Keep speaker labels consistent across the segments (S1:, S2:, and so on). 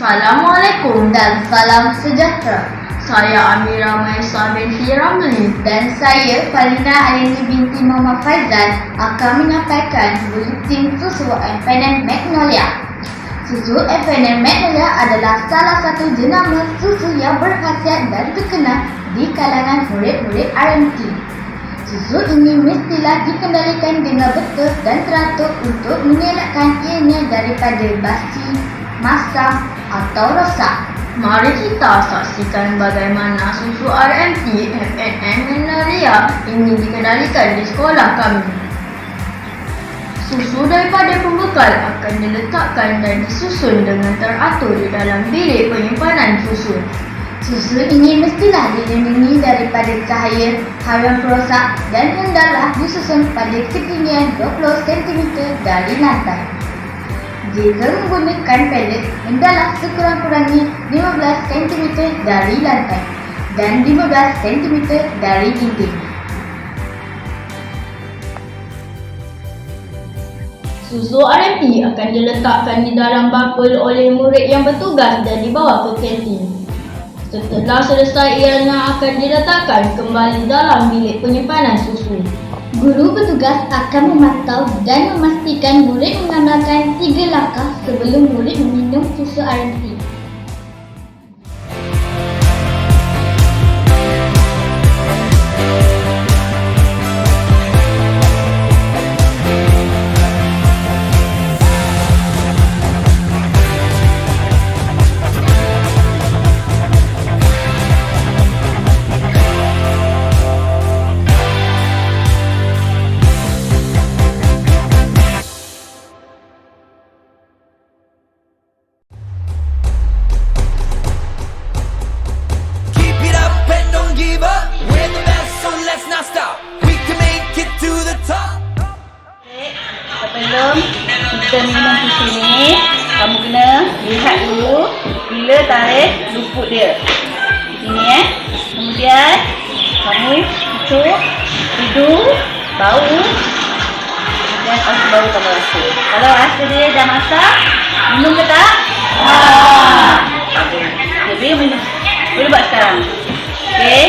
S1: Assalamualaikum dan salam sejahtera. Saya Amira Maisa binti Ramli dan saya Farina Aini binti Muhammad Faizal akan menyampaikan buletin susu FNN Magnolia. Susu FNN Magnolia adalah salah satu jenama susu yang berkhasiat dan terkenal di kalangan murid-murid RMT. Susu ini mestilah dikendalikan dengan betul dan teratur untuk mengelakkan ianya daripada basi, masam atau rosak. Mari kita saksikan bagaimana susu RMT FNN Magnolia ini dikendalikan di sekolah kami. Susu daripada pembekal akan diletakkan dan disusun dengan teratur di dalam bilik penyimpanan susu. Susu ini mestilah dilindungi daripada cahaya, haiwan perosak dan hendaklah disusun pada ketinggian 20 cm dari lantai. Jika menggunakan pelet, hendaklah sekurang-kurangnya 15 cm dari lantai dan 15 cm dari dinding. Susu RMT akan diletakkan di dalam bakul oleh murid yang bertugas dan dibawa ke kantin. Setelah selesai, ianya akan diletakkan kembali dalam bilik penyimpanan susu. Guru bertugas akan memantau dan memastikan murid mengamalkan 3 langkah sebelum murid meminum susu RMT.
S2: Sebelum kita minum susu ni, kamu kena lihat dulu bila tarikh luput dia. Sini Kemudian kamu cucuk hidung, bau. Kemudian baru kamu rasa. Kalau rasa dia dah masak, minum ke tak? Jadi minum. Boleh buat sekarang. Okey.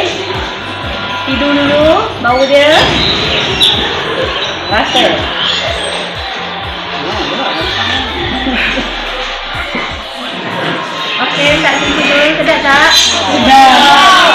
S2: Hidung dulu, bau dia. Rasa. Okey, tak sedap dulu, sedap tak? Sedap.